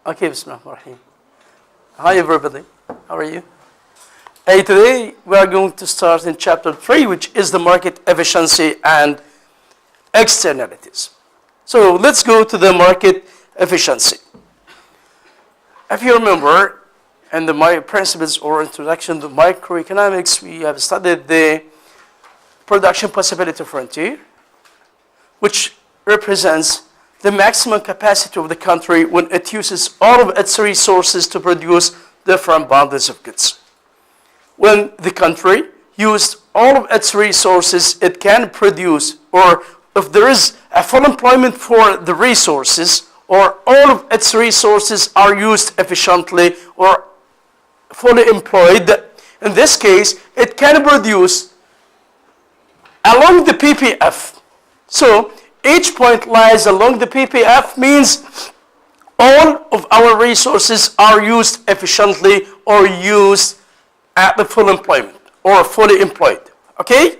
Okay, Bismillahirrahmanirrahim. Hi everybody, how are you? Hey, today we are going to start in chapter 3, which is the market efficiency and externalities. So let's go to the market efficiency. If you remember, in the principles or introduction to microeconomics, we have studied the production possibility frontier, which represents the maximum capacity of the country when it uses all of its resources to produce different bundles of goods. When the country used all of its resources, it can produce, or if there is a full employment for the resources, or all of its resources are used efficiently or fully employed, in this case, it can produce along the PPF. So each point lies along the PPF means all of our resources are used efficiently or used at the full employment or fully employed. Okay?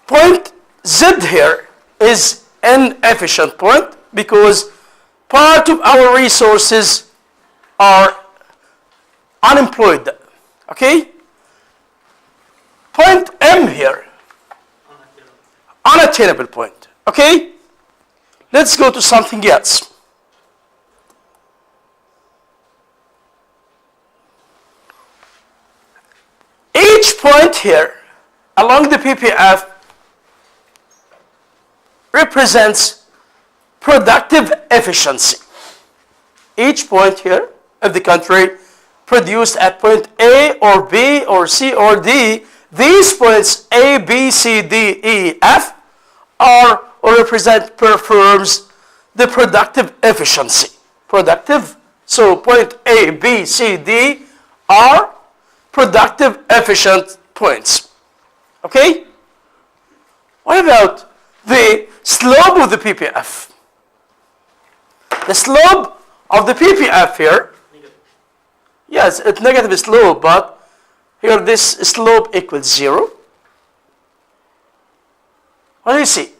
Point Z here is an efficient point because part of our resources are unemployed. Okay? Point M here, unattainable point. Okay? Let's go to something else. Each point here along the PPF represents productive efficiency. Each point here of the country produced at point A or B or C or D, these points A, B, C, D, E, F are or represent performs the productive efficiency. Productive, so point A, B, C, D are productive efficient points. Okay? What about the slope of the PPF? The slope of the PPF here, yes, it's negative slope, but here this slope equals 0. What do you see?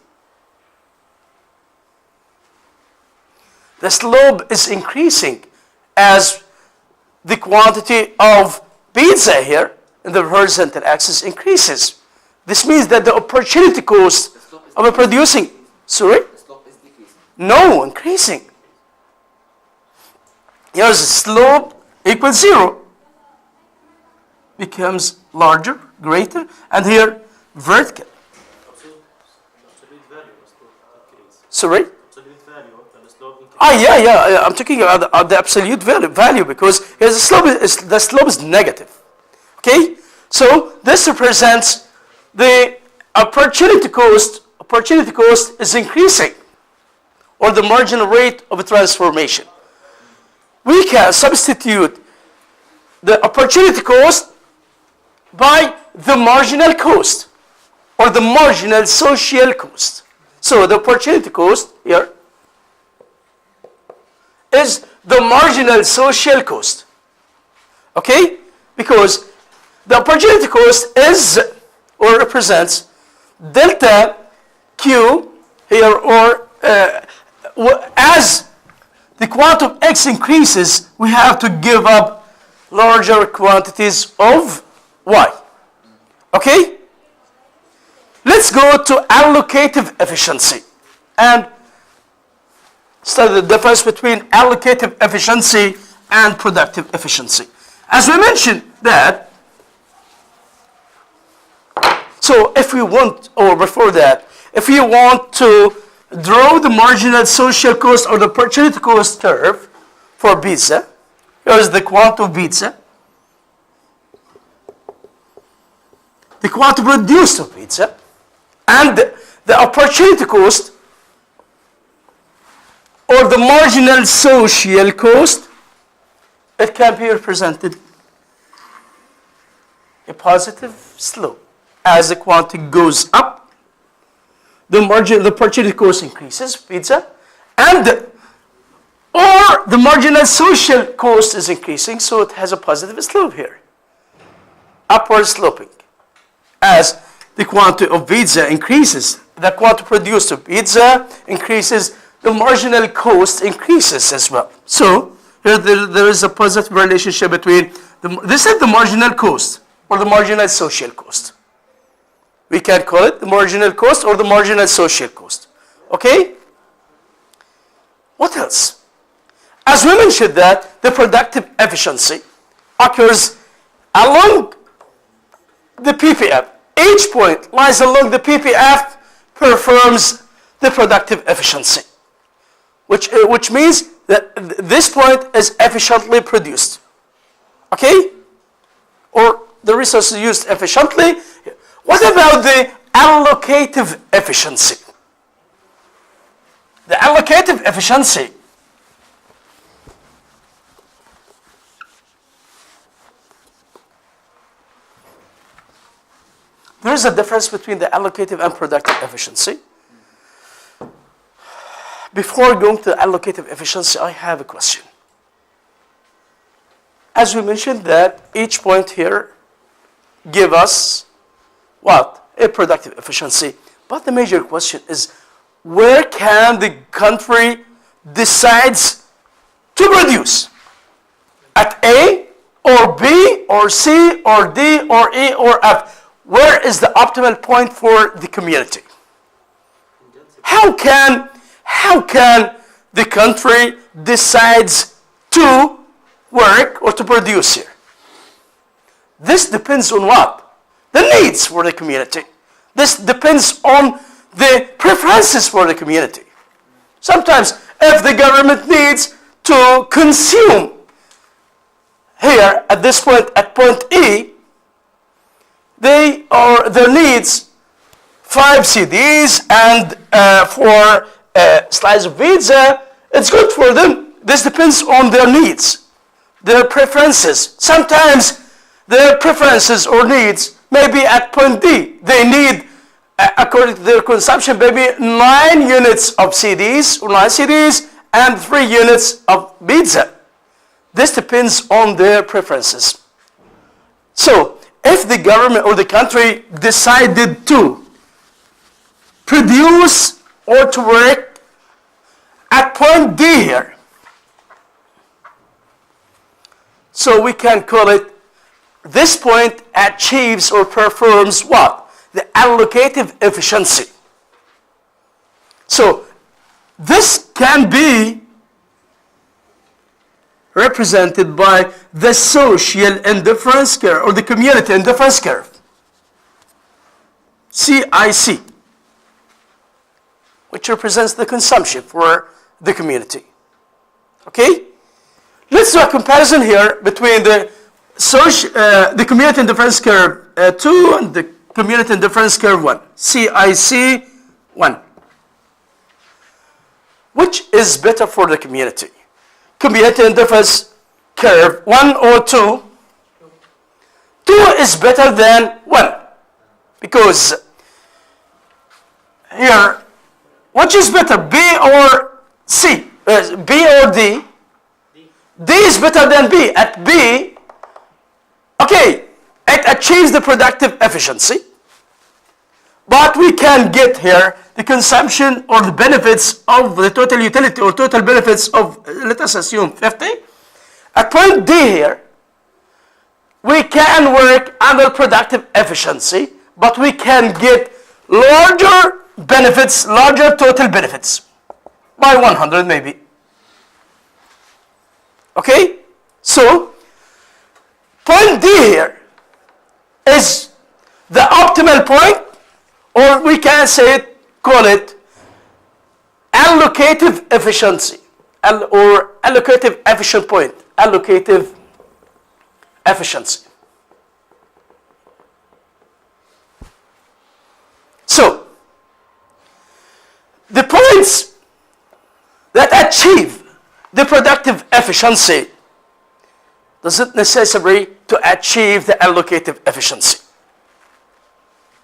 The slope is increasing as the quantity of pizza here in the horizontal axis increases. This means that the opportunity cost of producing, sorry? The slope is decreasing. No, increasing. Here's the slope equals 0. Becomes larger, greater, and here vertical. Absolute value of slope increase. Sorry? Absolute value of the slope increase. Yeah. I'm talking about the absolute value because here's the slope is negative. Okay? So this represents the opportunity cost. Opportunity cost is increasing, or the marginal rate of transformation. We can substitute the opportunity cost by the marginal cost or the marginal social cost. So the opportunity cost here is the marginal social cost. Okay? Because the opportunity cost is or represents delta Q here, or as the quantum X increases, we have to give up larger quantities of Y. Okay? Let's go to allocative efficiency and study the difference between allocative efficiency and productive efficiency. As we mentioned that, so if we want, or before that, if you want to draw the marginal social cost or the opportunity cost curve for pizza, here's the quantity of pizza, the quantity produced of pizza, and the opportunity cost or the marginal social cost, it can be represented a positive slope. As the quantity goes up, the opportunity cost increases, pizza, and or the marginal social cost is increasing, so it has a positive slope here, upward sloping. As the quantity of pizza increases, the quantity produced of pizza increases, the marginal cost increases as well. So Here there is a positive relationship between, this is the marginal cost or the marginal social cost. We can call it the marginal cost or the marginal social cost. Okay? What else? As we mentioned that the productive efficiency occurs along the PPF. Each point lies along the PPF performs the productive efficiency, which means that this point is efficiently produced. Okay? Or the resource is used efficiently. What about the allocative efficiency? The allocative efficiency there is a difference between the allocative and productive efficiency. Before going to allocative efficiency, I have a question. As we mentioned that each point here give us what? A productive efficiency. But the major question is, where can the country decides to produce? At A or B or C or D or E or F? Where is the optimal point for the community? How can the country decides to work or to produce here? This depends on what? The needs for the community. This depends on the preferences for the community. Sometimes if the government needs to consume here at this point, at point E, their needs 5 CDs and 4 slices of pizza. It's good for them. This depends on their needs, their preferences. Sometimes their preferences or needs may be at point D. They need, according to their consumption, maybe 9 units of CDs or 9 CDs and 3 units of pizza. This depends on their preferences. So, if the government or the country decided to produce or to work at point D here, so we can call it, this point achieves or performs what? The allocative efficiency. So this can be represented by the social indifference curve or the community indifference curve, CIC, which represents the consumption for the community. Okay? Let's do a comparison here between the community indifference curve 2 and the community indifference curve 1, CIC 1. Which is better for the community? Community indifference curve 1 or 2? 2 is better than 1. Because here, which is better, B or C? B or D? D is better than B. At B, okay, it achieves the productive efficiency, but we can get here the consumption or the benefits of the total utility or total benefits of, let us assume 50. At point D here, we can work under productive efficiency, but we can get larger benefits, larger total benefits by 100 maybe. Okay? So, point D here is the optimal point, or we can say it, call it allocative efficiency, or allocative efficient point, allocative efficiency. So, the points that achieve the productive efficiency doesn't necessary to achieve the allocative efficiency.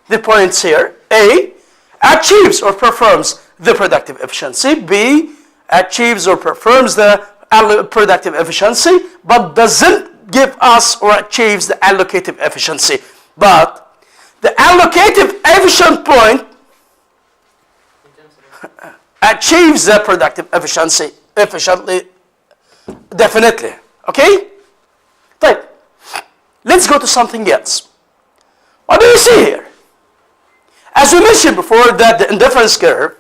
The points here, A, achieves or performs the productive efficiency, B, achieves or performs the productive efficiency, but doesn't give us or achieves the allocative efficiency. But the allocative efficient point achieves the productive efficiency efficiently, Definitely. Okay? طيب. Let's go to something else. What do you see here? As we mentioned before, that the indifference curve,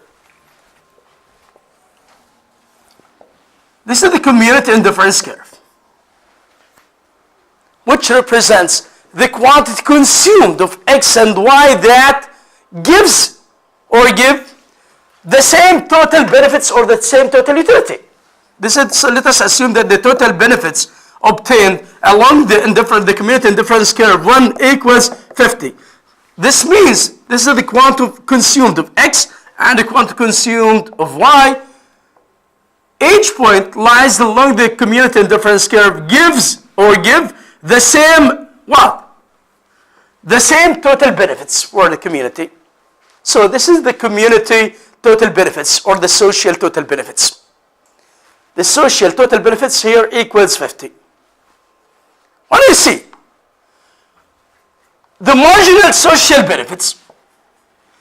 this is the community indifference curve, which represents the quantity consumed of X and Y that gives or give the same total benefits or the same total utility. This is, so let us assume that the total benefits obtained along the community indifference curve 1 equals 50. This means this is the quantity consumed of X and the quantity consumed of Y. Each point lies along the community indifference curve gives or give the same what? The same total benefits for the community. So this is the community total benefits or the social total benefits. The social total benefits here equals 50. What do you see? The marginal social benefits.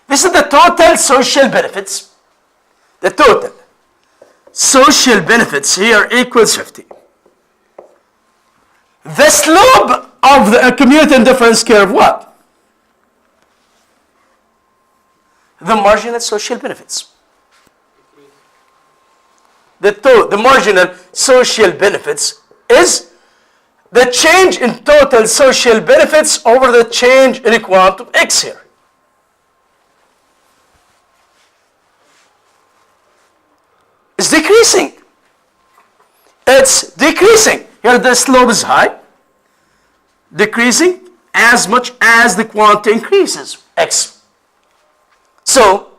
This is the total social benefits. The total social benefits here equals 50. The slope of the community indifference curve, what? The marginal social benefits. The marginal social benefits is the change in total social benefits over the change in quantum X here. It's decreasing. It's decreasing. Here the slope is high. Decreasing as much as the quantity increases, X. So,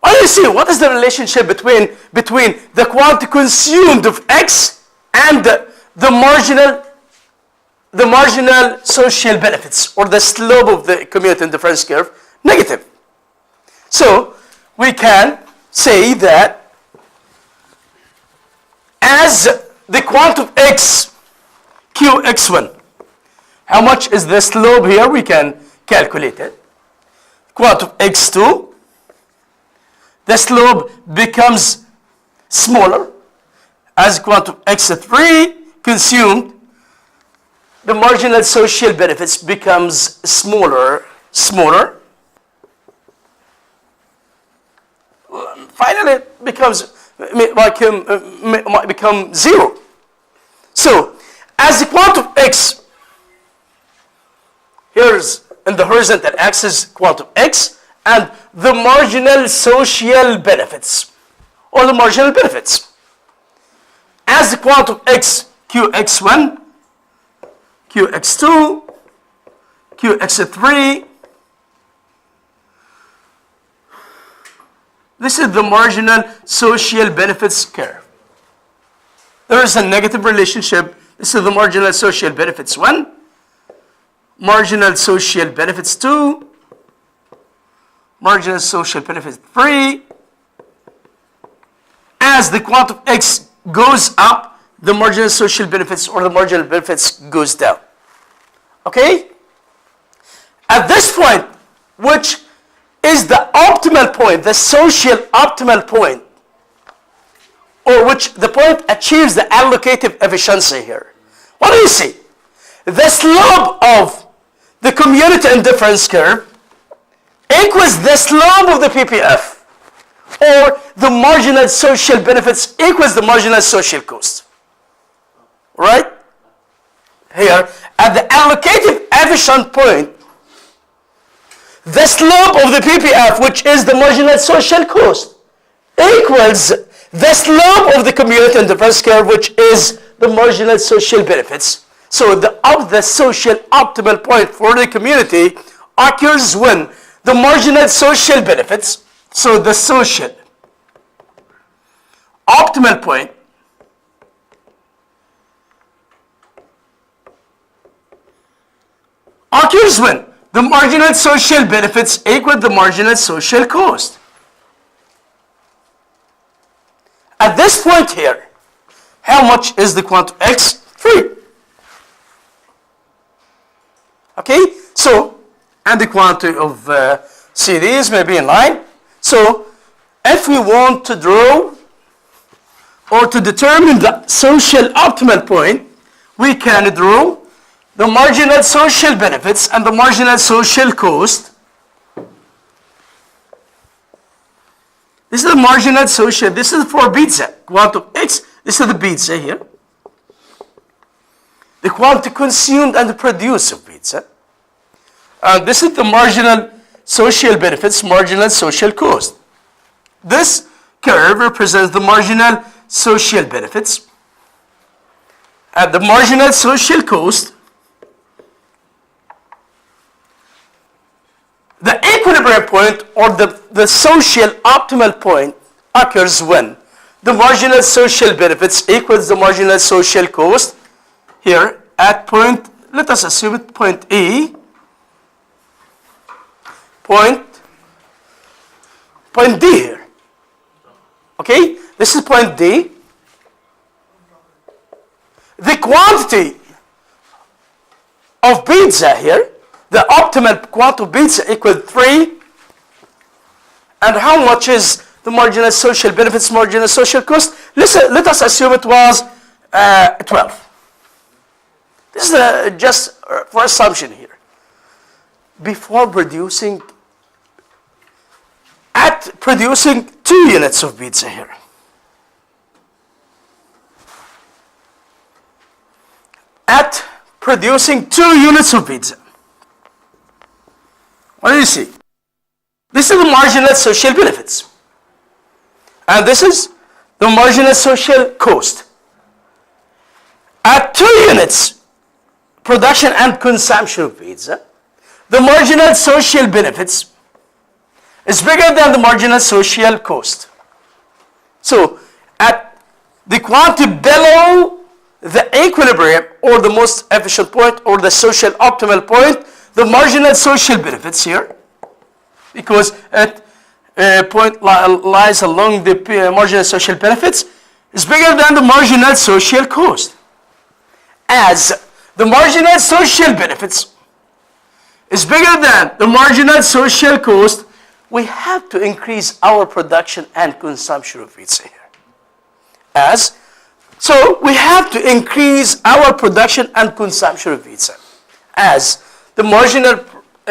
what do you see? What is the relationship between the quantity consumed of X and the marginal social benefits, or the slope of the community indifference curve? Negative. So, we can say that as the quantum X, Qx1, how much is the slope here? We can calculate it. Quantum X2, the slope becomes smaller. As quantum X3 consumed, the marginal social benefits becomes smaller. Finally, it might become zero. So, as the quantum X, here's in the horizontal axis quantum X, and the marginal social benefits, or the marginal benefits. As the quantum X, Qx1, Qx2, Qx3, this is the marginal social benefits curve. There is a negative relationship. This is the marginal social benefits 1, marginal social benefits 2, marginal social benefits 3. As the quantum X goes up, the marginal social benefits or the marginal benefits goes down. Okay? At this point, which is the optimal point, the social optimal point, or which the point achieves the allocative efficiency here. What do you see? The slope of the community indifference curve equals the slope of the PPF, or the marginal social benefits equals the marginal social cost. Right? Here, at the allocative efficient point, the slope of the PPF, which is the marginal social cost, equals the slope of the community indifference curve, which is the marginal social benefits. So the social optimal point for the community occurs when the marginal social benefits, so the social optimal point, occurs when the marginal social benefits equal the marginal social cost. At this point here, how much is the quantum X? 3. Okay, so, and the quantity of CDs may be in line. So, if we want to draw or to determine the social optimal point, we can draw the marginal social benefits and the marginal social cost. This is the marginal social, this is for beta, quantum x, this is the beta here. The quantity consumed and produced of beta. And this is the marginal social benefits, marginal social cost. This curve represents the marginal social benefits and the marginal social cost. The equilibrium point or the social optimal point occurs when the marginal social benefits equals the marginal social cost here at point, let us assume it point A, point D here. Okay, this is point D. The quantity of beta here, the optimal quantity of beta equals 3. And how much is the marginal social benefits, marginal social cost? Let us assume it was 12. This is just for assumption here. Before producing, at producing 2 units of beta here. At producing 2 units of beta. What do you see? This is the marginal social benefits. And this is the marginal social cost. At 2 units, production and consumption of beta, the marginal social benefits is bigger than the marginal social cost. So, at the quantity below the equilibrium or the most efficient point or the social optimal point, the marginal social benefits here, because at point lies along the marginal social benefits, is bigger than the marginal social cost. As the marginal social benefits is bigger than the marginal social cost, we have to increase our production and consumption of beta here. So we have to increase our production and consumption of beta. As the marginal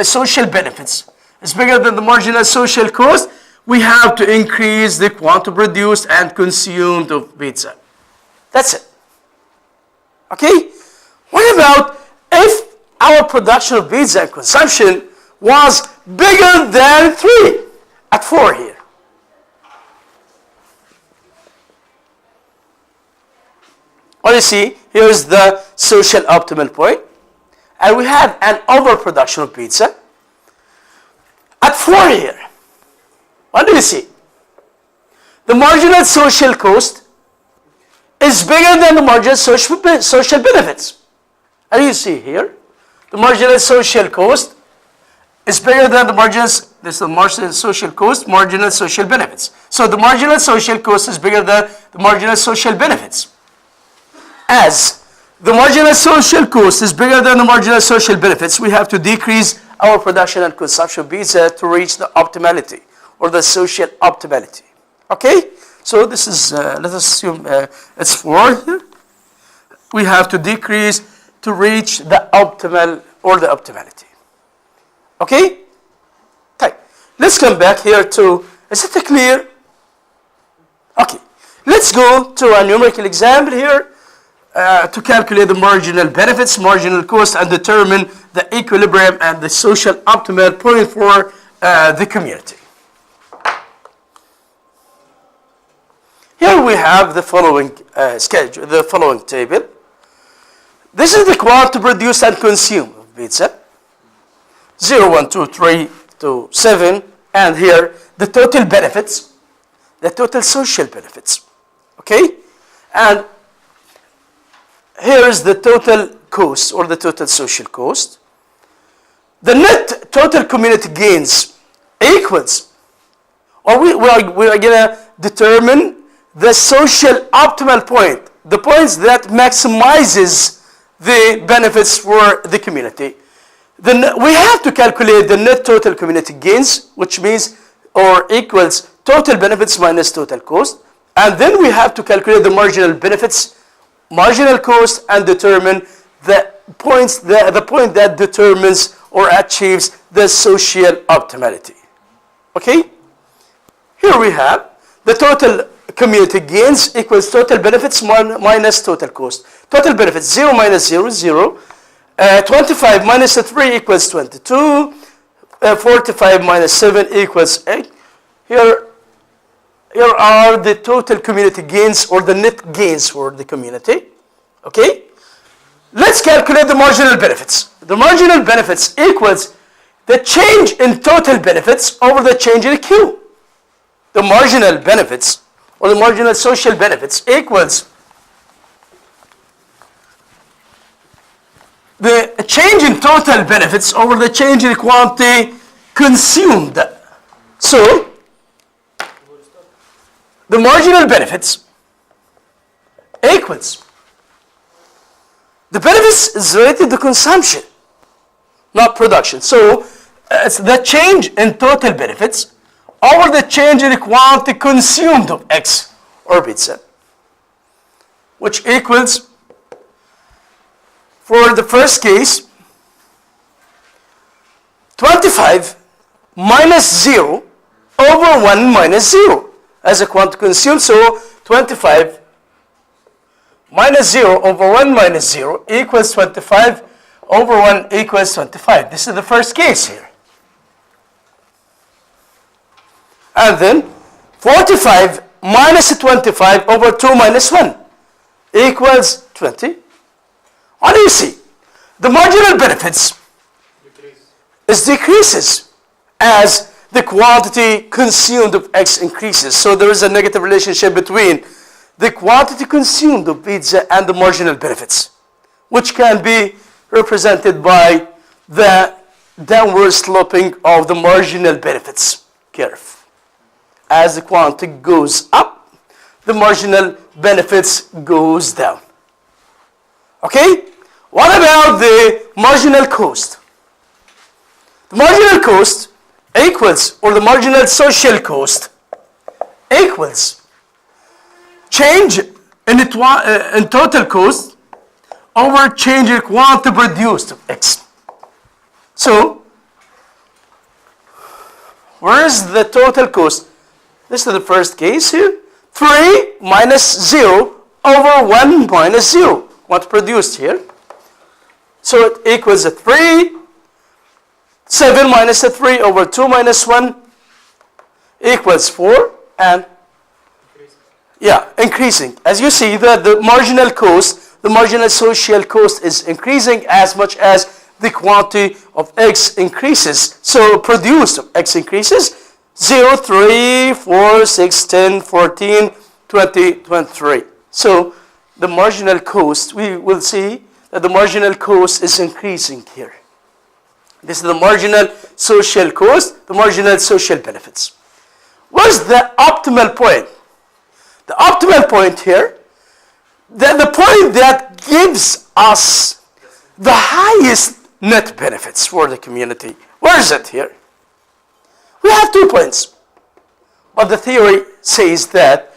social benefits is bigger than the marginal social cost, we have to increase the quantity produced and consumed of beta. That's it. Okay? What about if our production of beta and consumption was bigger than 3 at 4 here? What do you see? Here is the social optimal point. And we have an overproduction of beta at 4 here. What do you see? The marginal social cost is bigger than the marginal social benefits. And you see here, the marginal social cost is bigger than the marginal, this is the marginal social cost, marginal social benefits. So the marginal social cost is bigger than the marginal social benefits. As the marginal social cost is bigger than the marginal social benefits, we have to decrease our production and consumption of beta to reach the optimality or the social optimality. Okay? So this is, let us assume it's 4 here. We have to decrease to reach the optimal or the optimality. Okay? Okay. Let's come back here to, is it clear? Okay. Let's go to a numerical example here. To calculate the marginal benefits, marginal cost, and determine the equilibrium and the social optimal point for the community. Here we have the following schedule, the following table. This is the quantity produced and consumed of beta. 0, 1, 2, 3 to 7, and here the total benefits, the total social benefits. Okay, and here is the total cost or the total social cost. The net total community gains equals, or we are going to determine the social optimal point, the points that maximizes the benefits for the community. Then we have to calculate the net total community gains, which means or equals total benefits minus total cost. And then we have to calculate the marginal benefits, marginal cost, and determine the point that determines or achieves the social optimality. Okay? Here we have the total community gains equals total benefits minus total cost. Total benefits 0 minus 0 is 0. 25 minus 3 equals 22. 45 minus 7 equals 8. Here are the total community gains or the net gains for the community. Okay? Let's calculate the marginal benefits. The marginal benefits equals the change in total benefits over the change in Q. The marginal benefits or the marginal social benefits equals the change in total benefits over the change in quantity consumed. So, the marginal benefits equals the benefits is related to consumption, not production. So, it's the change in total benefits over the change in quantity consumed of X or pizza, which equals, for the first case, 25 minus 0 over 1 minus 0 as a quantity consumed. So 25 minus 0 over 1 minus 0 equals 25 over 1 equals 25. This is the first case here. And then 45 minus 25 over 2 minus 1 equals 20. What do you see? The marginal benefits decreases as the quantity consumed of X increases. So there is a negative relationship between the quantity consumed of pizza and the marginal benefits, which can be represented by the downward sloping of the marginal benefits curve. As the quantity goes up, the marginal benefits goes down. Okay? What about the marginal cost? The marginal cost equals, or the marginal social cost equals change in total cost over change in quantity produced of X. So, where is the total cost? This is the first case here. 3 minus 0 over 1 minus 0. What produced here? So it equals 3. 7 minus 3 over 2 minus 1 equals 4. And increasing. As you see that the marginal cost, the marginal social cost is increasing as much as the quantity of X increases. So produced of X increases. 0, 3, 4, 6, 10, 14, 20, 23. So the marginal cost, we will see that the marginal cost is increasing here. This is the marginal social cost, the marginal social benefits. What's the optimal point? The optimal point here, the point that gives us the highest net benefits for the community. Where is it here? We have 2 points, but the theory says that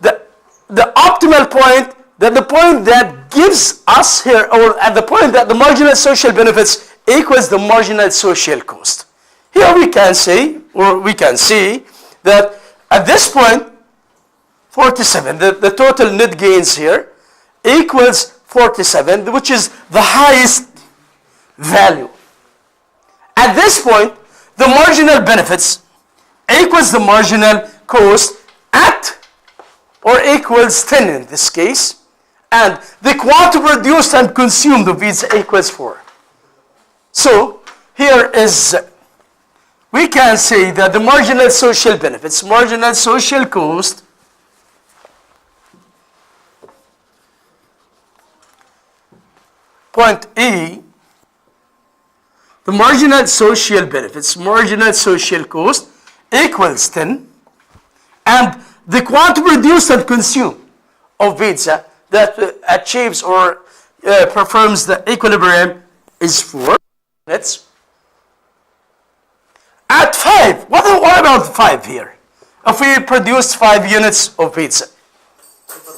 the optimal point, that the point that gives us here, or at the point that the marginal social benefits equals the marginal social cost. Here we can say, or we can see that at this point, 47, the total net gains here equals 47, which is the highest value. At this point, the marginal benefits equals the marginal cost at or equals 10 in this case, and the quantity produced and consumed of these equals 4. So here is, we can say that the marginal social benefits, marginal social cost point E, the marginal social benefits, marginal social cost equals 10, and the quantity produced and consumed of pizza that achieves or performs the equilibrium is 4 units. At 5, what about 5 here? If we produce 5 units of pizza,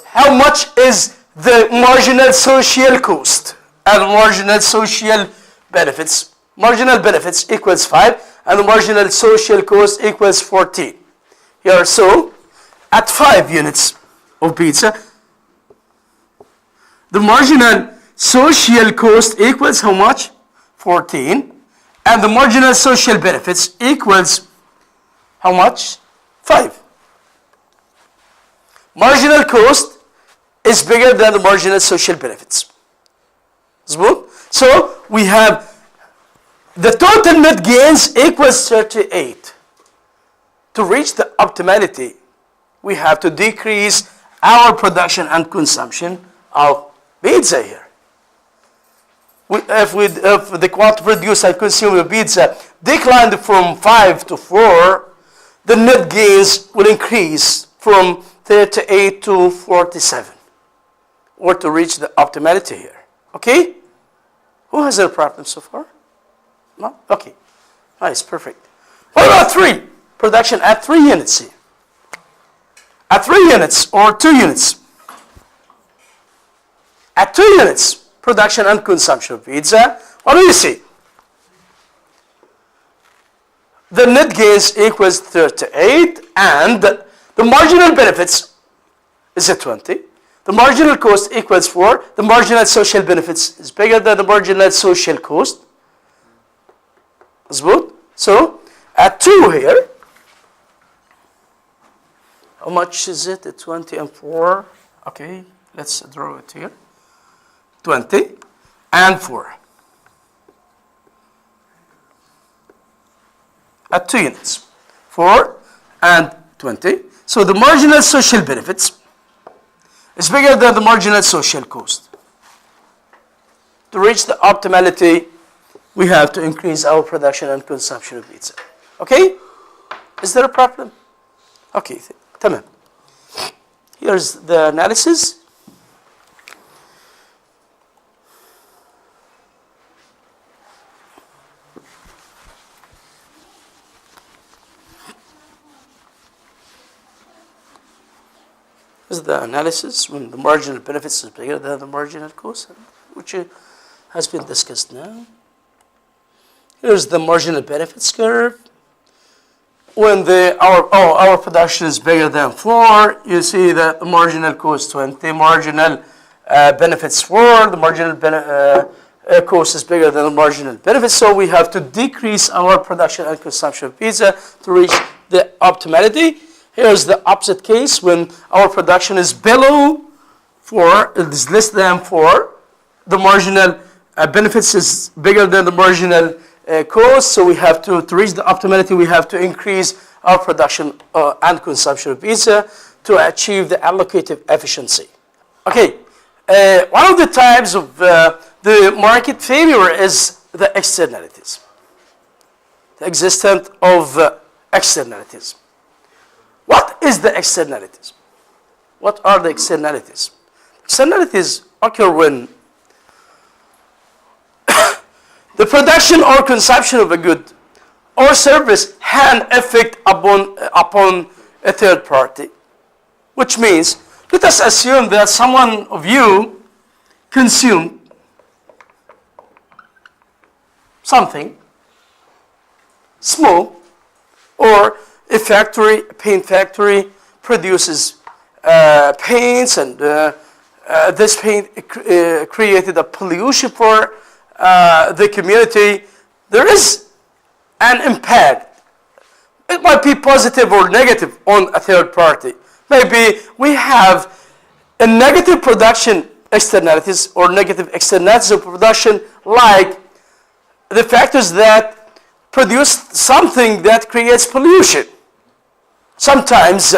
how much is the marginal social cost and marginal social benefits? Marginal benefits equals 5 and the marginal social cost equals 14. Here, so at 5 units of pizza, the marginal social cost equals how much? 14. And the marginal social benefits equals how much? 5. Marginal cost is bigger than the marginal social benefits. So we have the total net gains equals 38. To reach the optimality, we have to decrease our production and consumption of pizza here. If the quantity produced and consumed of pizza declined from 5 to 4, the net gains will increase from 38 to 47, or to reach the optimality here. Okay? Who has a problem so far? No? Okay. Nice, perfect. What about 3? Production at 3 units here. At 3 units or 2 units. At 2 units, production and consumption of pizza, what do you see? The net gains equals 38 and the marginal benefits is at 20. The marginal cost equals 4. The marginal social benefits is bigger than the marginal social cost. Good. So at 2 here, how much is it? At 20 and 4. Okay, let's draw it here. 20 and 4. At 2 units. 4 and 20. So the marginal social benefits is bigger than the marginal social cost. To reach the optimality, we have to increase our production and consumption of pizza. Okay? Is there a problem? Okay, tamam. Here's the analysis. This is the analysis when the marginal benefits is bigger than the marginal cost, which has been discussed now. Here's the marginal benefits curve. When our production is bigger than 4, you see that the marginal cost 20, marginal benefits 4, the marginal cost is bigger than the marginal benefits, so we have to decrease our production and consumption of pizza to reach the optimality. Here's the opposite case when our production is below 4, it is less than 4, the marginal benefits is bigger than the marginal cost, so we have to reach the optimality, we have to increase our production and consumption of pizza to achieve the allocative efficiency. Okay, one of the types of the market failure is the externalities, the existence of externalities. What is the externalities? What are the externalities? Externalities occur when the production or consumption of a good or service has an effect upon a third party. Which means, let us assume that someone of you consumed something small, or a factory, a paint factory, produces paints, and this paint created a pollution for the community. There is an impact. It might be positive or negative on a third party. Maybe we have a negative production externalities or negative externalities of production, like the factors that produce something that creates pollution. Sometimes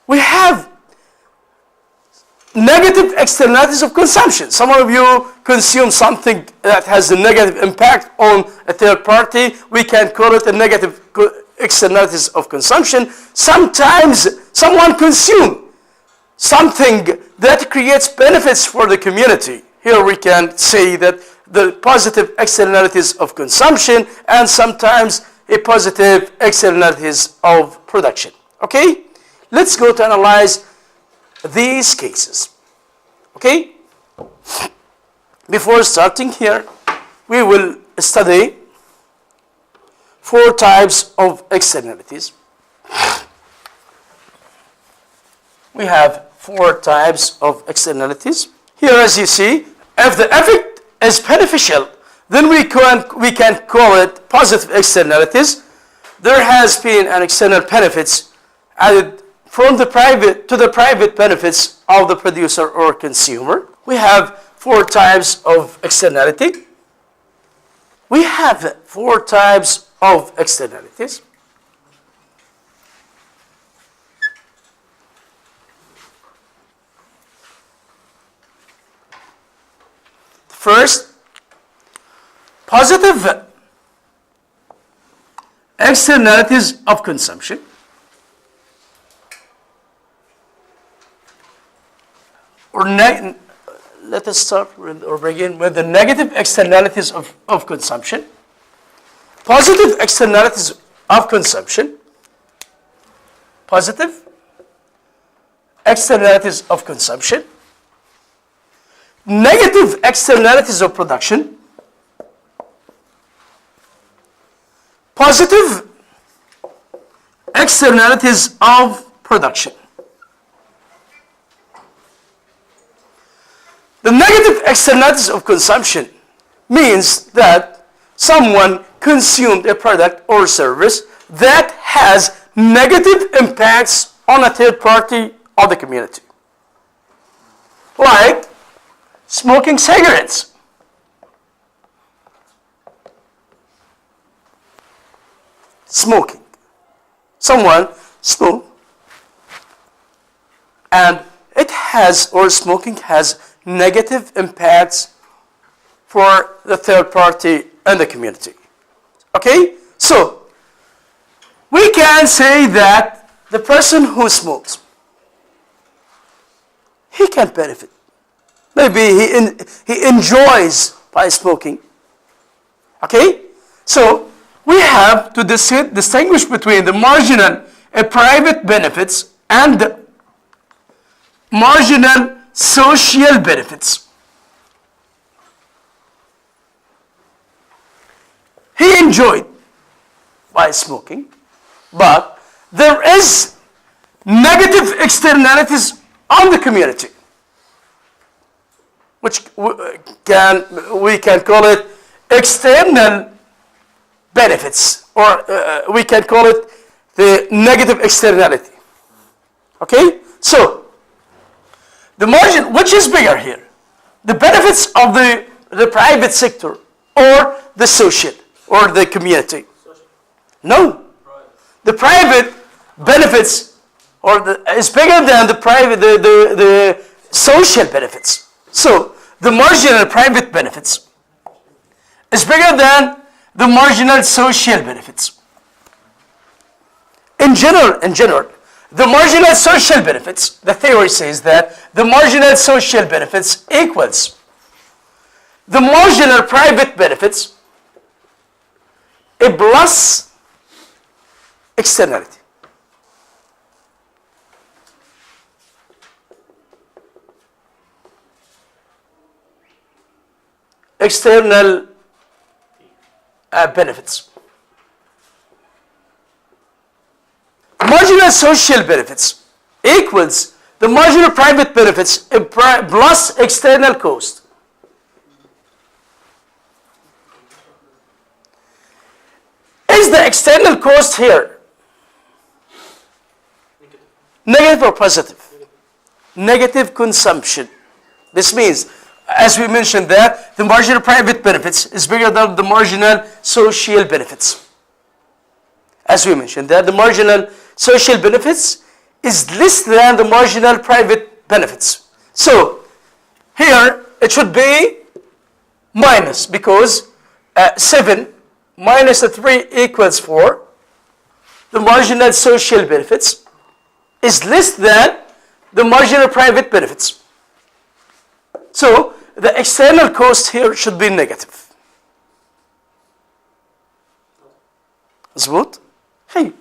we have negative externalities of consumption. Some of you consume something that has a negative impact on a third party. We can call it a negative externalities of consumption. Sometimes someone consumes something that creates benefits for the community. Here we can say that the positive externalities of consumption and sometimes a positive externalities of production. Okay? Let's go to analyze these cases. Okay? Before starting here, we will study 4 types of externalities. We have 4 types of externalities. Here, as you see, if the effect is beneficial, then we can call it positive externalities. There has been an external benefits added from the private to the private benefits of the producer or consumer. We have 4 types of externality. We have 4 types of externalities. First, positive externalities of consumption. Let us start with, or begin with the negative externalities of consumption. Positive externalities of consumption. Positive externalities of consumption. Negative externalities of production. Positive externalities of production. The negative externalities of consumption means that someone consumed a product or service that has negative impacts on a third party or the community. Like smoking cigarettes. Smoking. Someone smoked, and it has, or smoking has, negative impacts for the third party and the community. Okay? So, we can say that the person who smokes, he can benefit. Maybe he enjoys by smoking. Okay? So, we have to distinguish between the marginal private benefits and the marginal social benefits. He enjoyed by smoking, but there is negative externalities on the community, which we can call it external benefits, or we can call it the negative externality. Okay? So, the margin, which is bigger here? The benefits of the private sector or the social or the community? No. The private benefits is bigger than the social benefits. So the marginal private benefits is bigger than the marginal social benefits. In general, the marginal social benefits, the theory says that the marginal social benefits equals the marginal private benefits plus externality. External benefits. Marginal social benefits equals the marginal private benefits plus external cost. Is the external cost here negative or positive? Negative consumption. This means, as we mentioned that, the marginal private benefits is bigger than the marginal social benefits. As we mentioned that, the marginal social benefits is less than the marginal private benefits. So, here it should be minus, because 7 minus 3 equals 4. The marginal social benefits is less than the marginal private benefits. So, the external cost here should be negative. مظبوط؟ Hey.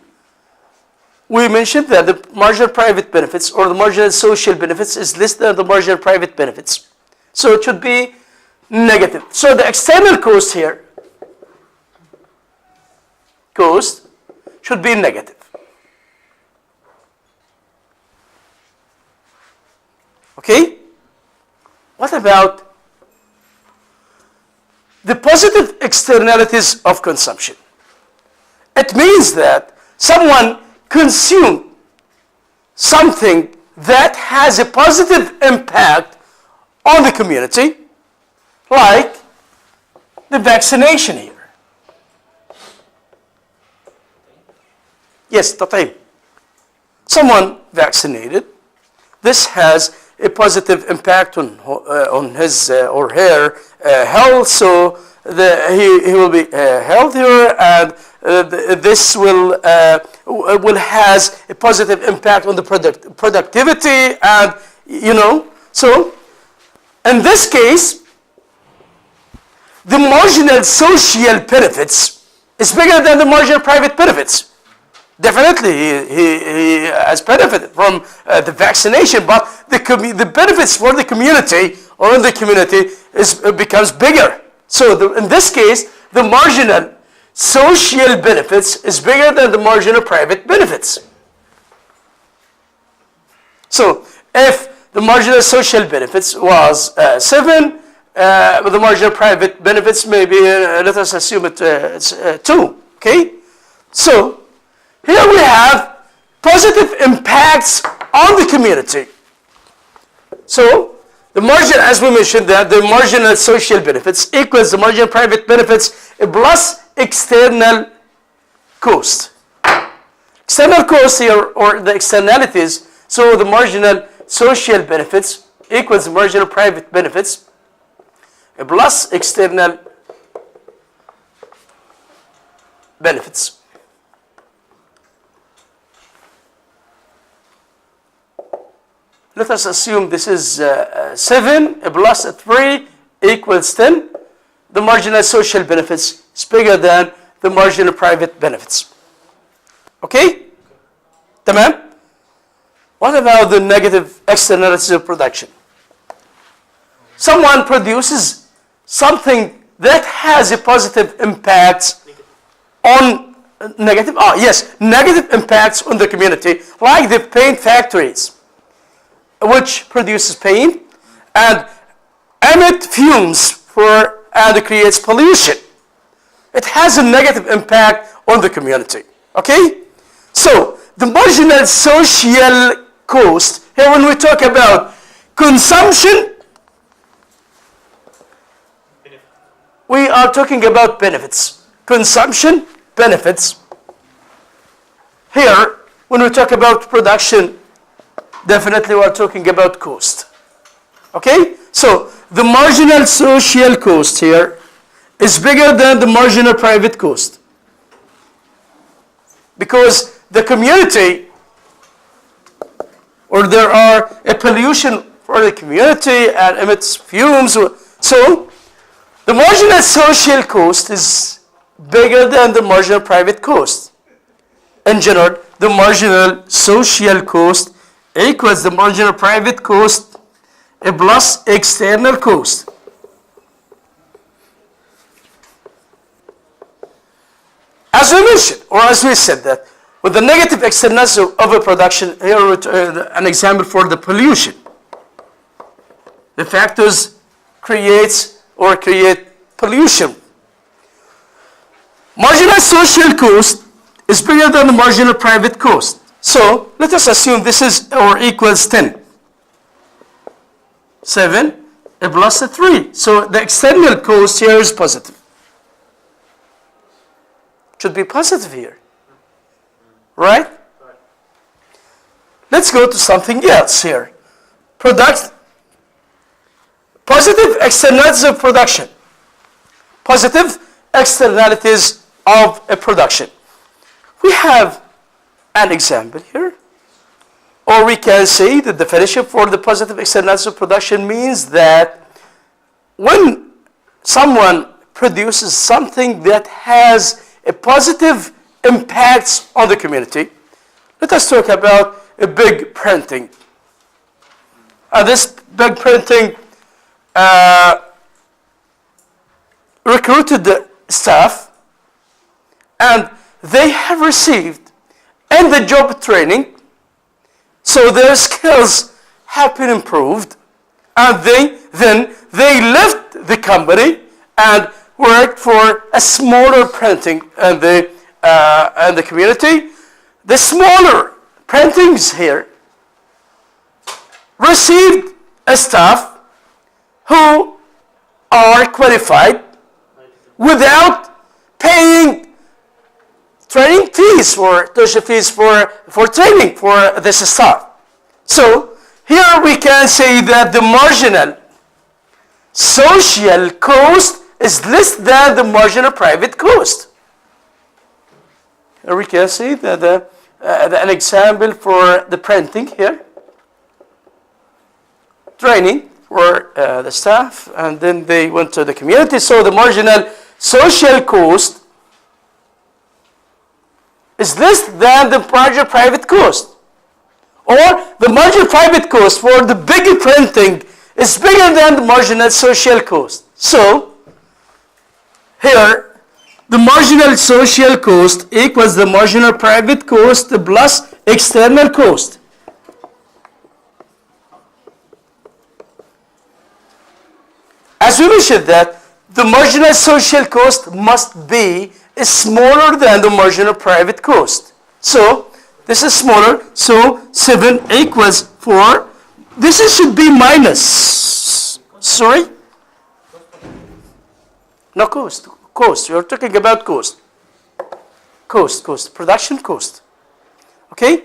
we mentioned that the marginal private benefits or the marginal social benefits is less than the marginal private benefits. So it should be negative. So the external cost here, cost, should be negative. Okay? What about the positive externalities of consumption? It means that someone consumed something that has a positive impact on the community, like the vaccination here. Yes, تطعيم. Someone vaccinated. This has a positive impact on his or her health, so he will be healthier, and this will has a positive impact on the productivity, and so in this case, the marginal social benefits is bigger than the marginal private benefits. Definitely, he has benefited from the vaccination, but the benefits for the community or in the community becomes bigger. So in this case, the marginal social benefits is bigger than the marginal private benefits. So if the marginal social benefits was 7, the marginal private benefits maybe, let us assume it's 2, okay? So here we have positive impacts on the community. So the margin, as we mentioned, that the marginal social benefits equals the marginal private benefits plus external cost. External cost here, or the externalities, so the marginal social benefits equals the marginal private benefits plus external benefits. Let us assume this is 7 plus 3 equals 10. The marginal social benefits is bigger than the marginal private benefits. Okay? Tamam? What about the negative externalities of production? Someone produces something that has a positive impact on negative impacts on the community, like the paint factories, which produces paint and emit fumes and creates pollution. It has a negative impact on the community. Okay? So the marginal social cost, here when we talk about consumption, we are talking about benefits. Consumption, benefits. Here, when we talk about production, definitely we're talking about cost. Okay? So the marginal social cost here is bigger than the marginal private cost. Because the community, or there are a pollution for the community and emits fumes. So the marginal social cost is bigger than the marginal private cost. In general, the marginal social cost equals the marginal private cost plus external cost. As we mentioned, or as we said, that with the negative externalities of a production, here an example for the pollution. The factors create pollution. Marginal social cost is bigger than the marginal private cost. So let us assume this is or equals 10. 7 plus 3. So the external cost here is positive. Should be positive here. Right? Let's go to something else here. Positive externalities of production. Positive externalities of a production. We have an example here. Or we can say the definition for the positive externalities of production means that when someone produces something that has a positive impact on the community, Let us talk about a big printing. This big printing recruited the staff, and they have received in the job training, so their skills have been improved, and they left the company and worked for a smaller printing in the community. The smaller printings here received a staff who are qualified without paying training fees tuition fees for training for this staff. So here we can say that the marginal social cost is less than the marginal private cost. Here we can see that an example for the printing here. Training for the staff, and then they went to the community. So the marginal social cost is less than the marginal private cost. Or the marginal private cost for the big printing is bigger than the marginal social cost. So here, the marginal social cost equals the marginal private cost plus external cost. As we mentioned that the marginal social cost must be smaller than the marginal private cost. So this is smaller, so 7 equals 4. This should be minus. Sorry? No, cost. Cost. You're talking about cost. Cost. Production cost. Okay?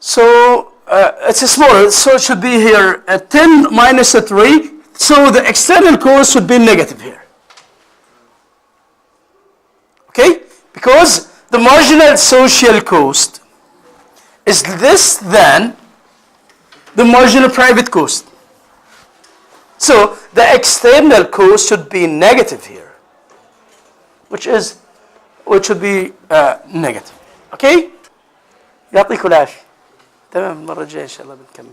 So it's smaller, so it should be here 10 minus 3. So the external cost should be negative here. Okay? Because the marginal social cost is less than the marginal private cost. So the external cost should be negative here, which should be negative. Okay? يعطيكم العافية. تمام، المرة الجاية إن شاء الله بنكمل.